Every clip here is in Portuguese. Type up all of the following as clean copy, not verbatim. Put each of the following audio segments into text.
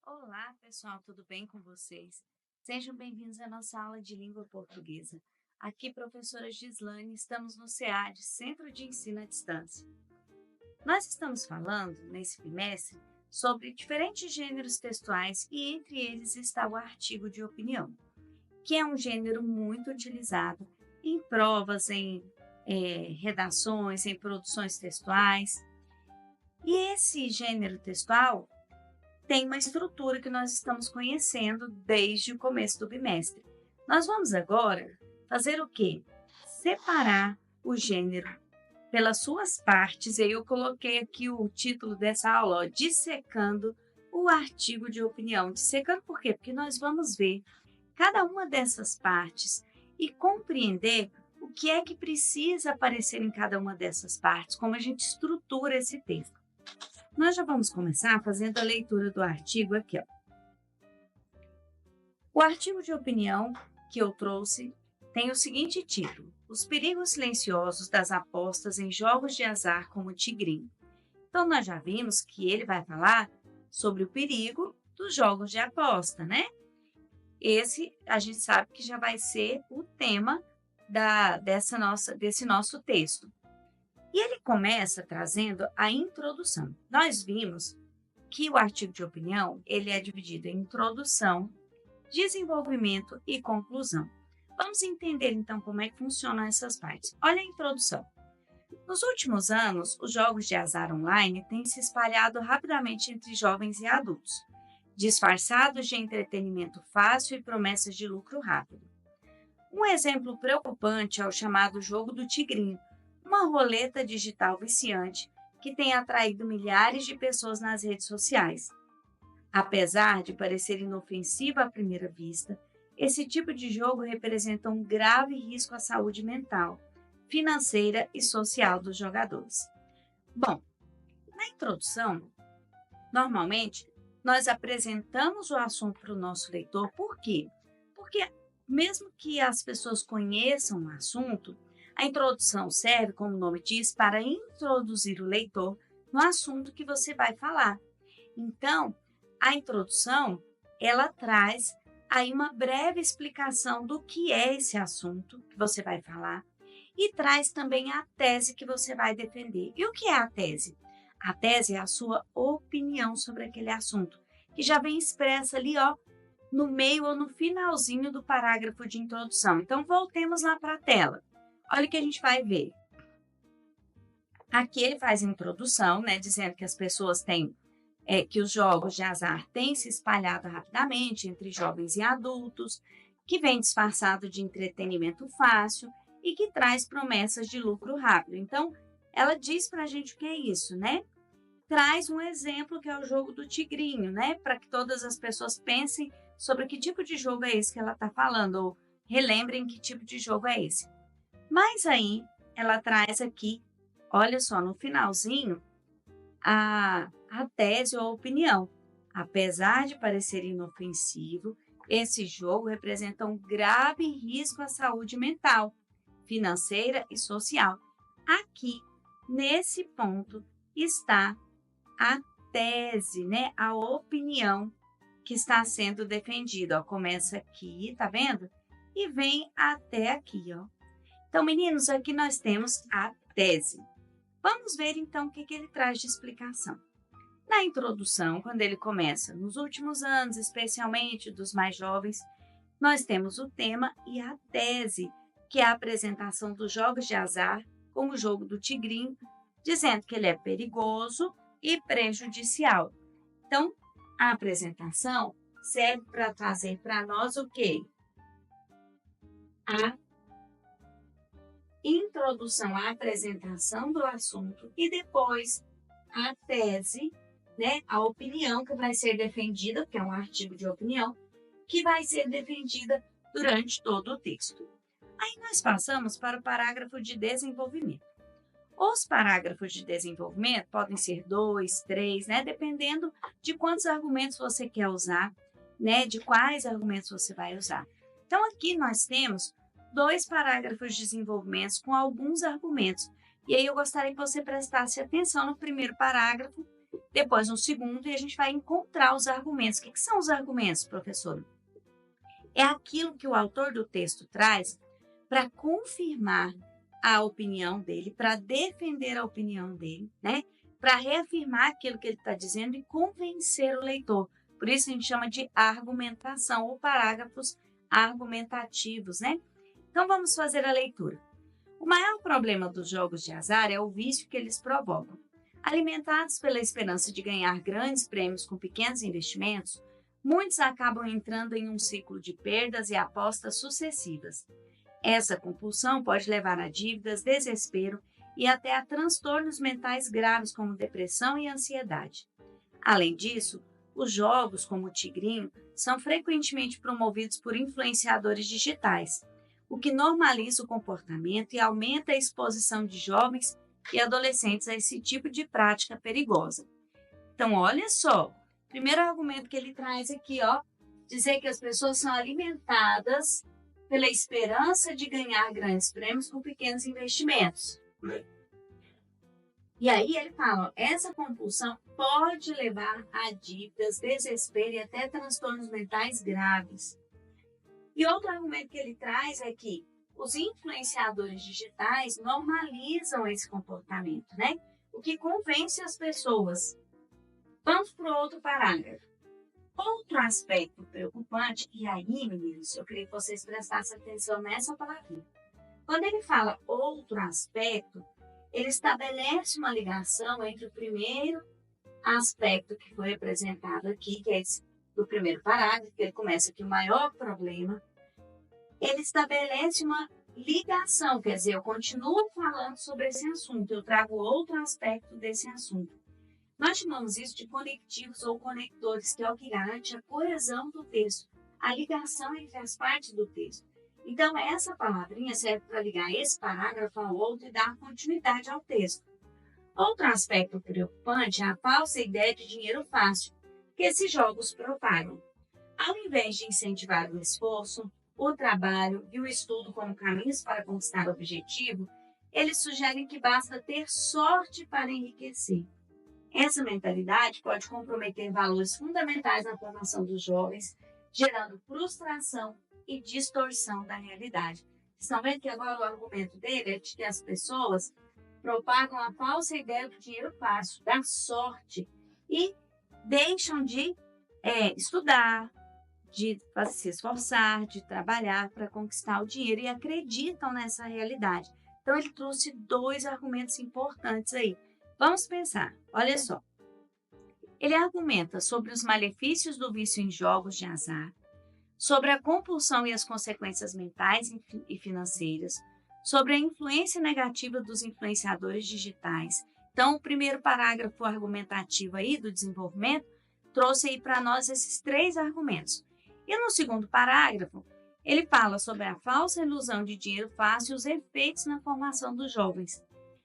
Olá, pessoal, tudo bem com vocês? Sejam bem-vindos à nossa aula de língua portuguesa. Aqui, professora Gislane, estamos no SEAD, Centro de Ensino à Distância. Nós estamos falando, nesse bimestre, sobre diferentes gêneros textuais e entre eles está o artigo de opinião, que é um gênero muito utilizado em provas, em redações, em produções textuais. E esse gênero textual tem uma estrutura que nós estamos conhecendo desde o começo do bimestre. Nós vamos agora fazer o quê? Separar o gênero pelas suas partes. E aí eu coloquei aqui o título dessa aula, ó, Dissecando o artigo de opinião. Dissecando por quê? Porque nós vamos ver cada uma dessas partes e compreender o que é que precisa aparecer em cada uma dessas partes, como a gente estrutura esse texto. Nós já vamos começar fazendo a leitura do artigo aqui, ó. O artigo de opinião que eu trouxe tem o seguinte título: Os perigos silenciosos das apostas em jogos de azar como o tigrinho. Então, nós já vimos que ele vai falar sobre o perigo dos jogos de aposta, né? Esse, a gente sabe que já vai ser o tema desse nosso texto. E ele começa trazendo a introdução. Nós vimos que o artigo de opinião ele é dividido em introdução, desenvolvimento e conclusão. Vamos entender então como é que funcionam essas partes. Olha a introdução. Nos últimos anos, os jogos de azar online têm se espalhado rapidamente entre jovens e adultos, disfarçados de entretenimento fácil e promessas de lucro rápido. Um exemplo preocupante é o chamado jogo do tigrinho, uma roleta digital viciante que tem atraído milhares de pessoas nas redes sociais. Apesar de parecer inofensivo à primeira vista, esse tipo de jogo representa um grave risco à saúde mental, financeira e social dos jogadores. Bom, na introdução, normalmente nós apresentamos o assunto para o nosso leitor. Por quê? Porque mesmo que as pessoas conheçam o assunto, a introdução serve, como o nome diz, para introduzir o leitor no assunto que você vai falar. Então, a introdução, ela traz aí uma breve explicação do que é esse assunto que você vai falar e traz também a tese que você vai defender. E o que é a tese? A tese é a sua opinião sobre aquele assunto, que já vem expressa ali, ó, no meio ou no finalzinho do parágrafo de introdução. Então, voltemos lá para a tela. Olha o que a gente vai ver. Aqui ele faz a introdução, né, dizendo que as pessoas têm, que os jogos de azar têm se espalhado rapidamente entre jovens e adultos, que vem disfarçado de entretenimento fácil e que traz promessas de lucro rápido. Então, ela diz para a gente o que é isso, né? Traz um exemplo que é o jogo do tigrinho, né? Para que todas as pessoas pensem sobre que tipo de jogo é esse que ela está falando, ou relembrem que tipo de jogo é esse. Mas aí, ela traz aqui, olha só, no finalzinho, a tese ou a opinião. Apesar de parecer inofensivo, esse jogo representa um grave risco à saúde mental, financeira e social. Aqui, nesse ponto, está a tese, né? A opinião que está sendo defendida. Ó, começa aqui, tá vendo? E vem até aqui, ó. Então, meninos, aqui nós temos a tese. Vamos ver, então, o que ele traz de explicação. Na introdução, quando ele começa, nos últimos anos, especialmente dos mais jovens, nós temos o tema e a tese, que é a apresentação dos jogos de azar, como o jogo do tigrinho, dizendo que ele é perigoso e prejudicial. Então, a apresentação serve para trazer para nós o quê? A introdução à apresentação do assunto e depois a tese, né, a opinião que vai ser defendida, que é um artigo de opinião, que vai ser defendida durante todo o texto. Aí nós passamos para o parágrafo de desenvolvimento. Os parágrafos de desenvolvimento podem ser 2, 3, né, dependendo de quantos argumentos você quer usar, né, de quais argumentos você vai usar. Então, aqui nós temos 2 parágrafos de desenvolvimento com alguns argumentos. E aí eu gostaria que você prestasse atenção no primeiro parágrafo, depois um segundo, e a gente vai encontrar os argumentos. O que são os argumentos, professor? É aquilo que o autor do texto traz para confirmar a opinião dele, para defender a opinião dele, né? Para reafirmar aquilo que ele está dizendo e convencer o leitor. Por isso a gente chama de argumentação ou parágrafos argumentativos, né? Então vamos fazer a leitura. O maior problema dos jogos de azar é o vício que eles provocam. Alimentados pela esperança de ganhar grandes prêmios com pequenos investimentos, muitos acabam entrando em um ciclo de perdas e apostas sucessivas. Essa compulsão pode levar a dívidas, desespero e até a transtornos mentais graves como depressão e ansiedade. Além disso, os jogos, como o Tigrinho, são frequentemente promovidos por influenciadores digitais, o que normaliza o comportamento e aumenta a exposição de jovens e adolescentes a esse tipo de prática perigosa. Então, olha só, o primeiro argumento que ele traz aqui, dizer que as pessoas são alimentadas pela esperança de ganhar grandes prêmios com pequenos investimentos. E aí ele fala, essa compulsão pode levar a dívidas, desespero e até transtornos mentais graves. E outro argumento que ele traz é que os influenciadores digitais normalizam esse comportamento, né? O que convence as pessoas. Vamos para o outro parágrafo. Outro aspecto preocupante, e aí, meninos, eu queria que vocês prestassem atenção nessa palavrinha. Quando ele fala outro aspecto, ele estabelece uma ligação entre o primeiro aspecto que foi representado aqui, que é esse do primeiro parágrafo, que ele começa aqui, o maior problema. Ele estabelece uma ligação, quer dizer, eu continuo falando sobre esse assunto, eu trago outro aspecto desse assunto. Nós chamamos isso de conectivos ou conectores, que é o que garante a coesão do texto, a ligação entre as partes do texto. Então, essa palavrinha serve para ligar esse parágrafo ao outro e dar continuidade ao texto. Outro aspecto preocupante é a falsa ideia de dinheiro fácil que esses jogos propagam. Ao invés de incentivar o esforço, o trabalho e o estudo como caminhos para conquistar o objetivo, eles sugerem que basta ter sorte para enriquecer. Essa mentalidade pode comprometer valores fundamentais na formação dos jovens, gerando frustração e distorção da realidade. Estão vendo que agora o argumento dele é de que as pessoas propagam a falsa ideia do dinheiro fácil, da sorte, e deixam de estudar, de se esforçar, de trabalhar para conquistar o dinheiro e acreditam nessa realidade. Então, ele trouxe dois argumentos importantes aí. Vamos pensar, olha só. Ele argumenta sobre os malefícios do vício em jogos de azar, sobre a compulsão e as consequências mentais e financeiras, sobre a influência negativa dos influenciadores digitais. Então, o primeiro parágrafo argumentativo aí do desenvolvimento trouxe aí para nós esses três argumentos. E no segundo parágrafo, ele fala sobre a falsa ilusão de dinheiro fácil e os efeitos na formação dos jovens.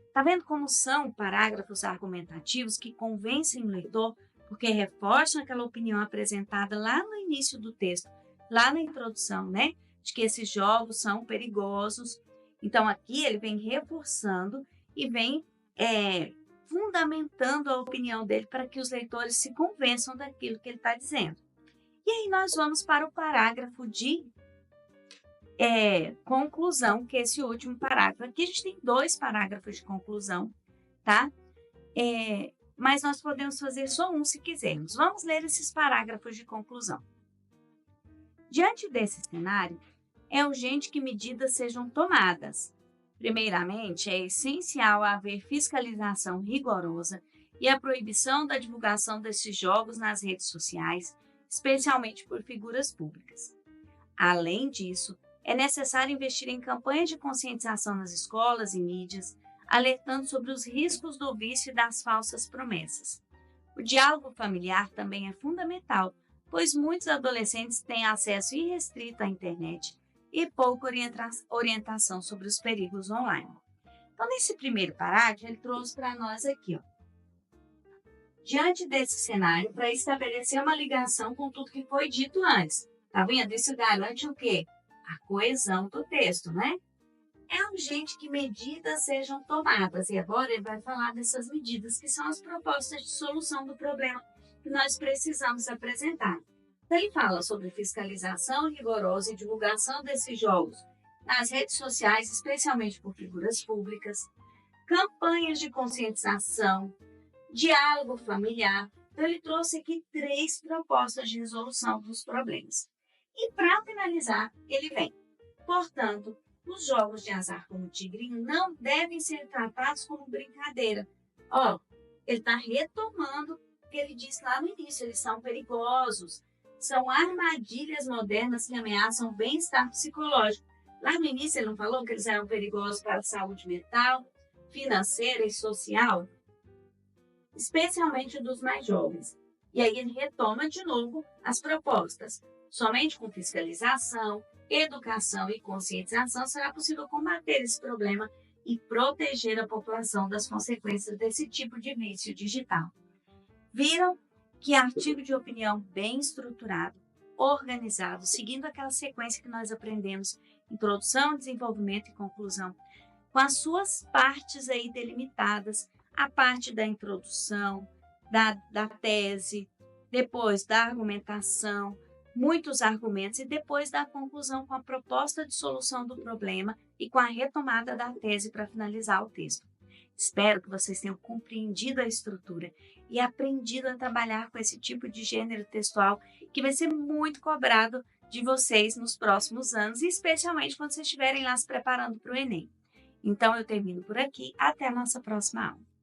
Está vendo como são parágrafos argumentativos que convencem o leitor porque reforçam aquela opinião apresentada lá no início do texto, lá na introdução, né? De que esses jogos são perigosos. Então, aqui ele vem reforçando e vem fundamentando a opinião dele para que os leitores se convençam daquilo que ele está dizendo. E aí nós vamos para o parágrafo de conclusão, que é esse último parágrafo. Aqui a gente tem dois parágrafos de conclusão, tá? Mas nós podemos fazer só um se quisermos. Vamos ler esses parágrafos de conclusão. Diante desse cenário, é urgente que medidas sejam tomadas. Primeiramente, é essencial haver fiscalização rigorosa e a proibição da divulgação desses jogos nas redes sociais, especialmente por figuras públicas. Além disso, é necessário investir em campanhas de conscientização nas escolas e mídias, alertando sobre os riscos do vício e das falsas promessas. O diálogo familiar também é fundamental, pois muitos adolescentes têm acesso irrestrito à internet e pouca orientação sobre os perigos online. Então, nesse primeiro parágrafo, ele trouxe para nós aqui, diante desse cenário, para estabelecer uma ligação com tudo que foi dito antes. Tá vendo? Isso garante o quê? A coesão do texto, né? É urgente que medidas sejam tomadas, e agora ele vai falar dessas medidas, que são as propostas de solução do problema que nós precisamos apresentar. Então, ele fala sobre fiscalização rigorosa e divulgação desses jogos nas redes sociais, especialmente por figuras públicas, campanhas de conscientização, diálogo familiar. Então, ele trouxe aqui 3 propostas de resolução dos problemas. E, para finalizar, ele vem. Portanto, os jogos de azar como o tigrinho não devem ser tratados como brincadeira. Ele está retomando o que ele disse lá no início, eles são perigosos, são armadilhas modernas que ameaçam o bem-estar psicológico. Lá no início ele não falou que eles eram perigosos para a saúde mental, financeira e social, especialmente dos mais jovens. E aí ele retoma de novo as propostas. Somente com fiscalização, educação e conscientização será possível combater esse problema e proteger a população das consequências desse tipo de vício digital. Viram que artigo de opinião bem estruturado, organizado, seguindo aquela sequência que nós aprendemos, introdução, desenvolvimento e conclusão, com as suas partes aí delimitadas, a parte da introdução, da tese, depois da argumentação, muitos argumentos, e depois da conclusão com a proposta de solução do problema e com a retomada da tese para finalizar o texto. Espero que vocês tenham compreendido a estrutura e aprendido a trabalhar com esse tipo de gênero textual que vai ser muito cobrado de vocês nos próximos anos, e especialmente quando vocês estiverem lá se preparando para o Enem. Então, eu termino por aqui. Até a nossa próxima aula.